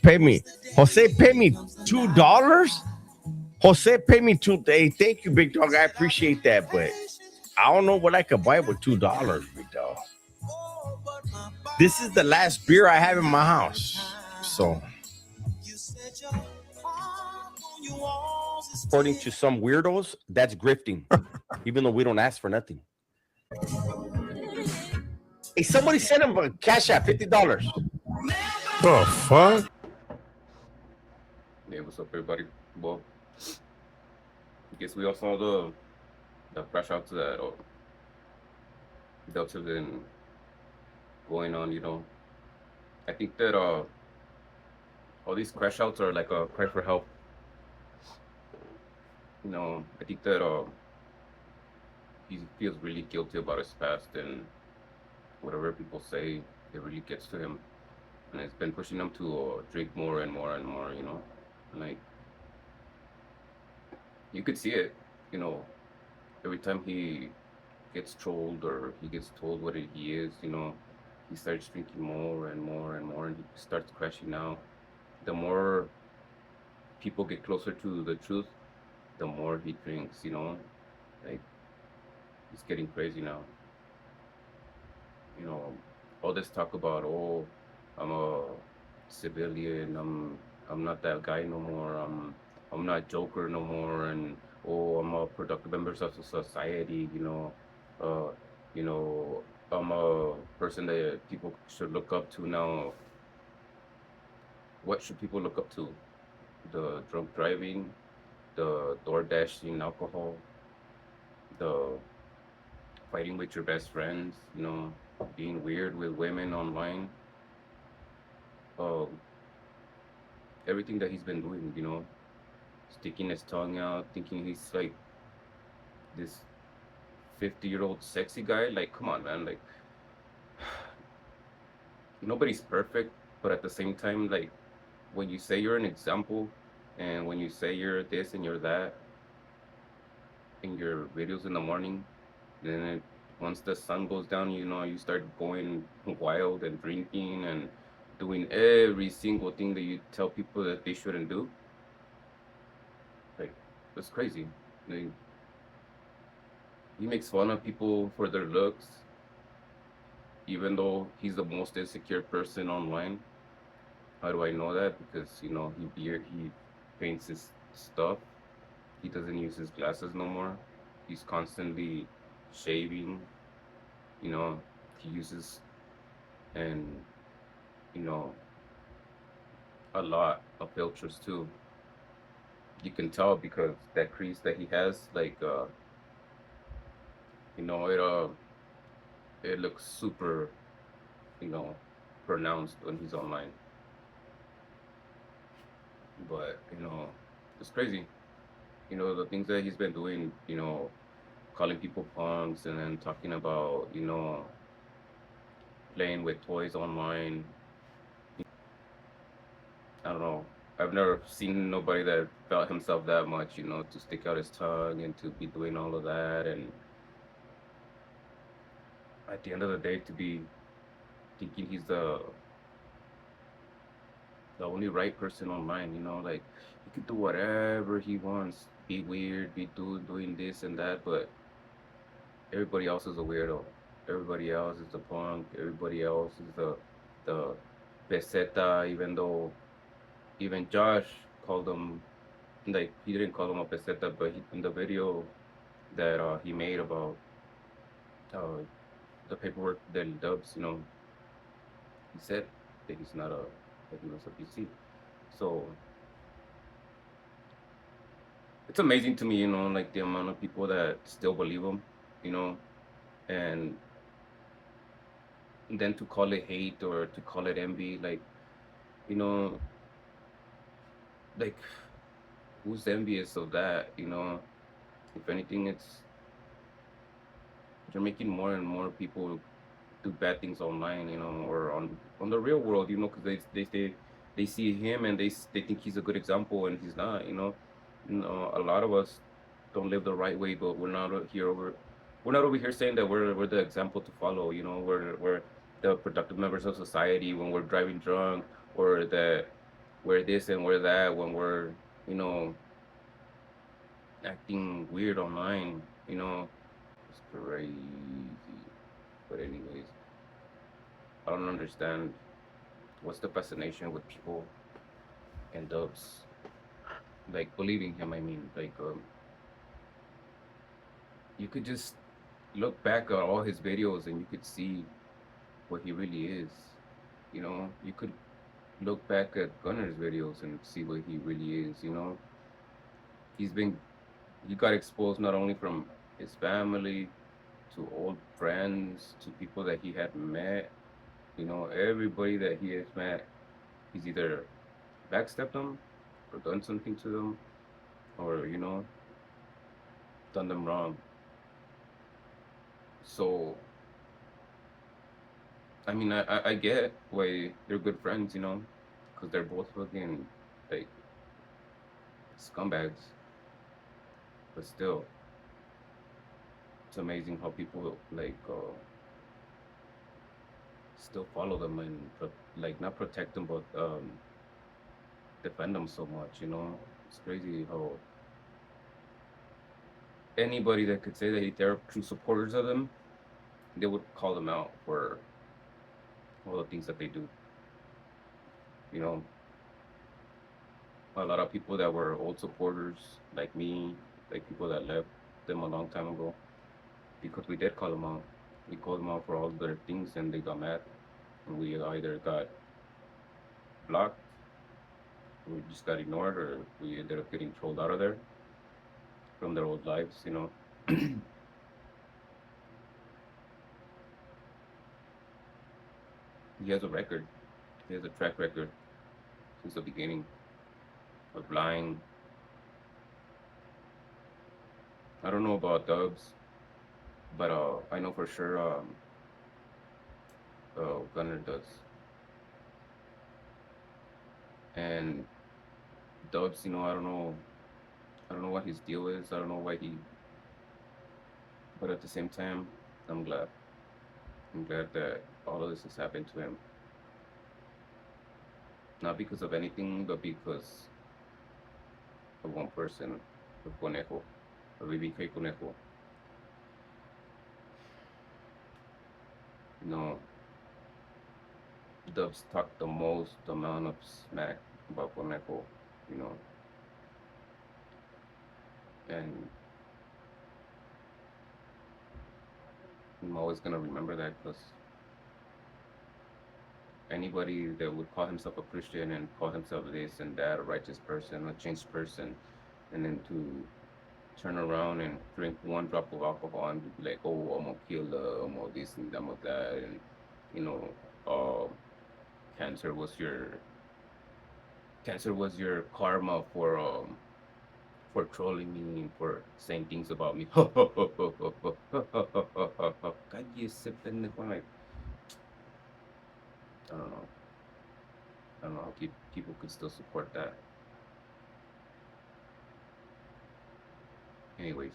pay me. Jose paid me $2. Jose paid me two. Hey, thank you, big dog. I appreciate that, but I don't know what I could buy with $2, big dog. This is the last beer I have in my house. So, according to some weirdos, that's grifting, even though we don't ask for nothing. Hey, somebody sent him a cash app, $50. The fuck? Yeah, what's up, everybody? Well, I guess we all saw the crash outs that Delta been going on. I think that all these crash outs are like a cry for help. I think that he feels really guilty about his past, and whatever people say, it really gets to him, and it's been pushing him to drink more and more and more. Like, you could see it. Every time he gets trolled or he gets told what he is, he starts drinking more and more and more, and he starts crashing out. The more people get closer to the truth, the more he drinks. Like, he's getting crazy now. All this talk about, oh, I'm a civilian, I'm not that guy no more, I'm not Joker no more, and oh, I'm a productive member of society. uh, you know, I'm a person that people should look up to now. What should people look up to? The drunk driving, the door dashing alcohol, the fighting with your best friends, being weird with women online, uh, everything that he's been doing, sticking his tongue out, thinking he's like this 50-year-old sexy guy. Like, come on, man. Like, nobody's perfect, but at the same time, like, when you say you're an example and when you say you're this and you're that in your videos in the morning, then once the sun goes down, you start going wild and drinking and doing every single thing that you tell people that they shouldn't do. Like, that's crazy. Like, he makes fun of people for their looks, even though he's the most insecure person online. How do I know that? Because he paints his stuff. He doesn't use his glasses no more. He's constantly shaving. He uses, and you know a lot of filters too. You can tell because that crease that he has, like, you know, it uh it looks super, you know, pronounced when he's online. But it's crazy. The things that he's been doing. Calling people punks and then talking about playing with toys online. I don't know. I've never seen nobody that felt himself that much, to stick out his tongue and to be doing all of that, and at the end of the day, to be thinking he's the only right person online. Like, he could do whatever he wants, be weird, be doing this and that, but everybody else is a weirdo. Everybody else is the punk. Everybody else is the peseta. Even Josh called him, like, he didn't call him a peseta, but in the video that he made about uh, the paperwork that he dubs, he said that that he was a PC. So it's amazing to me, like, the amount of people that still believe him, you know, and then to call it hate or to call it envy, like, you know, like, who's envious of that? If anything, it's you're making more and more people do bad things online, or on the real world, because they see him and they think he's a good example, and he's not. A lot of us don't live the right way, but we're not over here saying that we're the example to follow. We're the productive members of society when we're driving drunk, or that we're this and we're that when we're, you know, acting weird online, you know, it's crazy. But anyways, I don't understand what's the fascination with people and dubs like believing him. I mean, like you could just look back at all his videos and you could see what he really is. You know, you could look back at Gunner's videos and see what he really is. You know, he's been he got exposed not only from his family to old friends to people that he had met. You know, everybody that he has met, he's either backstepped them or done something to them or done them wrong. So I mean, I get why they're good friends, because they're both fucking like scumbags. But still, it's amazing how people like still follow them and like not protect them, but defend them so much. You know, it's crazy how anybody that could say that they're true supporters of them, they would call them out for all the things that they do. You know, a lot of people that were old supporters, like me, like people that left them a long time ago, because we did call them out. We called them out for all their things, and they got mad, and we either got blocked, we just got ignored, or we ended up getting trolled out of there from their old lives. You know, he has a record. He has a track record since the beginning of lying. I don't know about Dubs, but I know for sure Gunner does. And Dubs, I don't know what his deal is. I don't know why he, but at the same time, I'm glad. I'm glad that all of this has happened to him, not because of anything, but because of one person, of Conejo, of BBK Conejo. You know, Dubs talked the most amount of smack about Conejo, you know, and I'm always gonna remember that because anybody that would call himself a Christian and call himself this and that, a righteous person, a changed person, and then to turn around and drink one drop of alcohol and be like, oh, I'm a killer, I'm all this and I'm all that, and you know, cancer was your cancer was your karma for trolling me, for saying things about me. Cállese, pendejo. Like, I don't know. I don't know how people could still support that. Anyways,